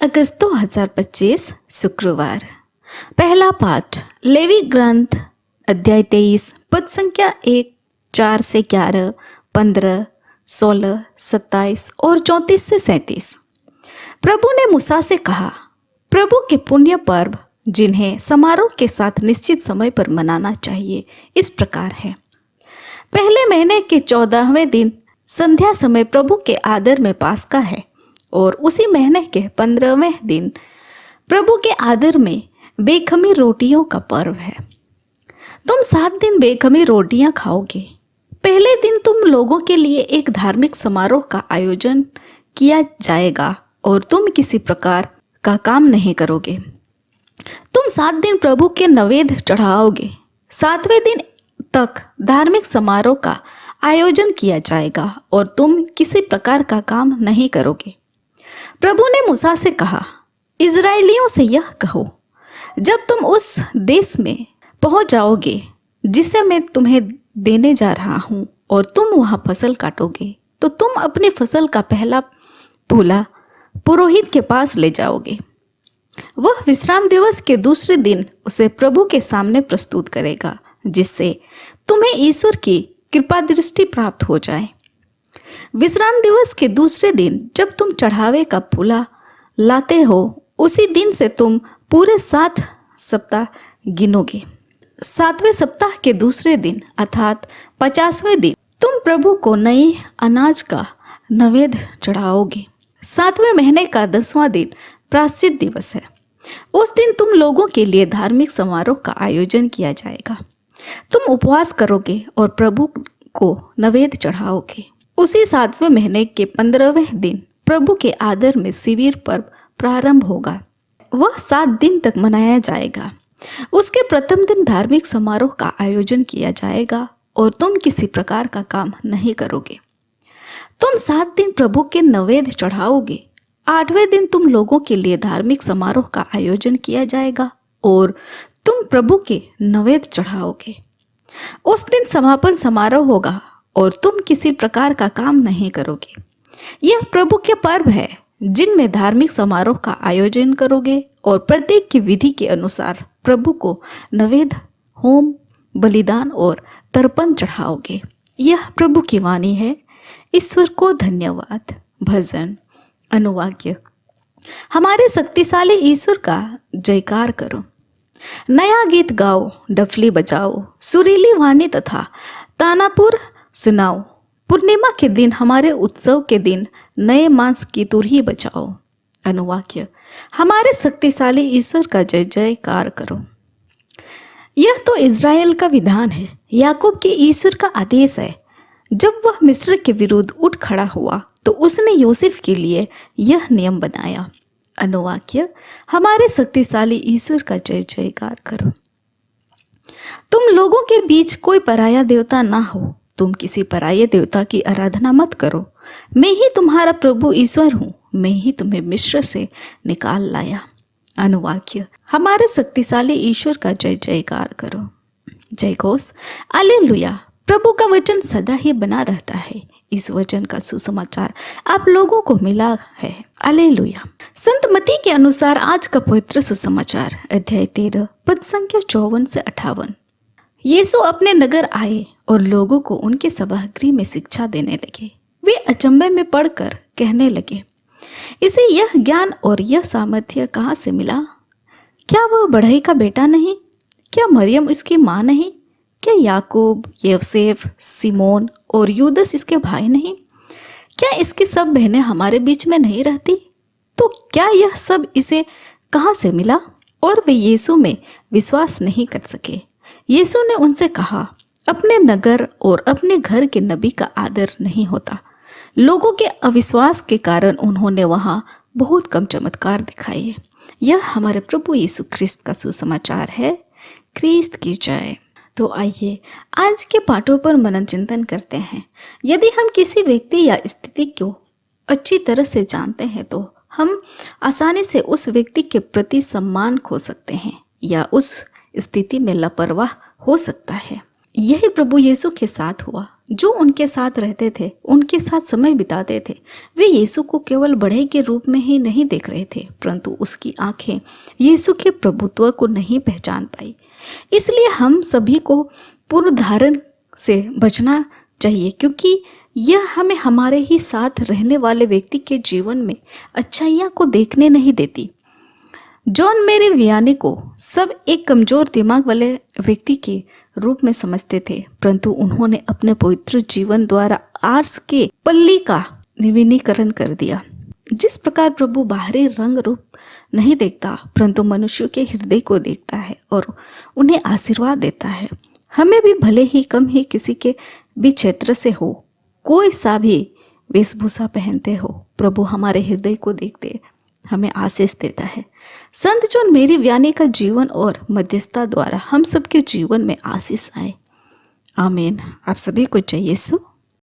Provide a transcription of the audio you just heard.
अगस्त 2025 शुक्रवार। पहला पाठ लेवी ग्रंथ अध्याय 23 पद संख्या 1, 4 से 11, 15, 16, 27 और 34 से 37। प्रभु ने मूसा से कहा, प्रभु के पुण्य पर्व जिन्हें समारोह के साथ निश्चित समय पर मनाना चाहिए इस प्रकार है। पहले महीने के 14वें दिन संध्या समय प्रभु के आदर में पास्का है और उसी महीने के 15वें दिन प्रभु के आदर में बेखमीर रोटियों का पर्व है। तुम 7 दिन बेखमीर रोटियां खाओगे। पहले दिन तुम लोगों के लिए एक धार्मिक समारोह का आयोजन किया जाएगा और तुम किसी प्रकार का काम नहीं करोगे। तुम 7 दिन प्रभु के नैवेद्य चढ़ाओगे। 7वें दिन तक धार्मिक समारोह का आयोजन किया जाएगा और तुम किसी प्रकार का काम नहीं करोगे। प्रभु ने मूसा से कहा, इज़राइलियों से यह कहो, जब तुम उस देश में पहुंच जाओगे जिसे मैं तुम्हें देने जा रहा हूं और तुम वहां फसल काटोगे, तो तुम अपनी फसल का पहला फूला पुरोहित के पास ले जाओगे। वह विश्राम दिवस के दूसरे दिन उसे प्रभु के सामने प्रस्तुत करेगा, जिससे तुम्हें ईश्वर की कृपा दृष्टि प्राप्त हो जाए। विश्राम दिवस के दूसरे दिन जब तुम चढ़ावे का फूला लाते हो, उसी दिन से तुम पूरे 7 सप्ताह गिनोगे। 7वें सप्ताह के दूसरे दिन अर्थात 50वें दिन तुम प्रभु को नए अनाज का नैवेद्य चढ़ाओगे। 7वें महीने का 10वां दिन प्रायश्चित दिवस है। उस दिन तुम लोगों के लिए धार्मिक समारोह का आयोजन किया जाएगा। तुम उपवास करोगे और प्रभु को नैवेद्य चढ़ाओगे। उसी 7वें महीने के 15वें दिन प्रभु के आदर में शिविर पर्व प्रारंभ होगा। वह 7 दिन तक मनाया जाएगा। उसके प्रथम दिन धार्मिक समारोह का आयोजन किया जाएगा और तुम किसी प्रकार का काम नहीं करोगे। तुम 7 दिन प्रभु के नैवेद्य चढ़ाओगे। 8वें दिन तुम लोगों के लिए धार्मिक समारोह का आयोजन किया जाएगा और तुम प्रभु के नैवेद्य चढ़ाओगे। उस दिन समापन समारोह होगा और तुम किसी प्रकार का काम नहीं करोगे। यह प्रभु के पर्व है जिनमें धार्मिक समारोह का आयोजन करोगे और प्रत्येक की विधि के अनुसार प्रभु को नैवेद्य, होम, बलिदान और तर्पण चढ़ाओगे। यह प्रभु की वाणी है। ईश्वर को धन्यवाद। भजन अनुवाक्य। हमारे शक्तिशाली ईश्वर का जयकार करो। नया गीत गाओ, डफली बजाओ, सुरीली वाणी तथा तानापुर सुनाओ। पूर्णिमा के दिन, हमारे उत्सव के दिन नए मांस की तुरही बजाओ। अनुवाक्य। हमारे शक्तिशाली ईश्वर का जय जयकार करो। यह तो इज़राइल का विधान है, याकूब के ईश्वर का आदेश है। जब वह मिस्र के विरुद्ध उठ खड़ा हुआ तो उसने यूसुफ के लिए यह नियम बनाया। अनुवाक्य। हमारे शक्तिशाली ईश्वर का जय जयकार करो। तुम लोगों के बीच कोई पराया देवता ना हो। तुम किसी पराये देवता की आराधना मत करो। मैं ही तुम्हारा प्रभु ईश्वर हूँ। मैं ही तुम्हें मिस्र से निकाल लाया। अनुवाक्य। हमारे शक्तिशाली ईश्वर का जय जयकार करो। जय घोष। हालेलुया। प्रभु का वचन सदा ही बना रहता है। इस वचन का सुसमाचार आप लोगों को मिला है। हालेलुया। संत मत्ती के अनुसार आज का पवित्र सुसमाचार अध्याय 13 पद संख्या 54 से 58। यीशु अपने नगर आए और लोगों को उनके सभागृह में शिक्षा देने लगे। वे अचंभे में पड़कर कहने लगे, इसे यह ज्ञान और यह सामर्थ्य कहाँ से मिला? क्या वह बढ़ई का बेटा नहीं? क्या मरियम इसकी माँ नहीं? क्या याकूब, यूसुफ, सिमोन और यूदस इसके भाई नहीं? क्या इसकी सब बहनें हमारे बीच में नहीं रहती? तो क्या यह सब इसे कहाँ से मिला? और वे यीशु में विश्वास नहीं कर सके। यीशु ने उनसे कहा, अपने नगर और अपने घर के नबी का आदर नहीं होता। लोगों के अविश्वास के कारण उन्होंने वहाँ बहुत कम चमत्कार दिखाए। यह हमारे प्रभु यीशु ख्रिस्त का सुसमाचार है। ख्रिस्त की जय। तो आइए आज के पाठों पर मनन चिंतन करते हैं। यदि हम किसी व्यक्ति या स्थिति को अच्छी तरह से जानते हैं तो हम आसानी से उस व्यक्ति के प्रति सम्मान खो सकते हैं या उस स्थिति में लापरवाह हो सकता है। यही प्रभु यीशु के साथ हुआ। जो उनके साथ रहते थे, उनके साथ समय बिताते थे, वे यीशु को केवल बढ़ई के रूप में ही नहीं देख रहे थे, परंतु उसकी आंखें यीशु के प्रभुत्व को नहीं पहचान पाई। इसलिए हम सभी को पूर्वधारण से बचना चाहिए, क्योंकि यह हमें हमारे ही साथ रहने वाले व्यक्ति के जीवन में अच्छाइयाँ को देखने नहीं देती। जॉन मेरी वियानी को सब एक कमजोर दिमाग वाले व्यक्ति के रूप में समझते थे, परंतु उन्होंने अपने पवित्र जीवन द्वारा आर्स के पल्ली का नवीनीकरण कर दिया। जिस प्रकार प्रभु बाहरी रंग रूप नहीं देखता, परंतु मनुष्यों के हृदय को देखता है और उन्हें आशीर्वाद देता है, हमें भी भले ही कम ही किसी के भी क्षेत्र से हो, कोई सा भी वेशभूषा पहनते हो, प्रभु हमारे हृदय को देखते हमें आशीष देता है। संत जॉन मेरी वियानी का जीवन और मध्यस्थता द्वारा हम सबके जीवन में आशीष आए। आमीन। आप सभी को जय यीशु।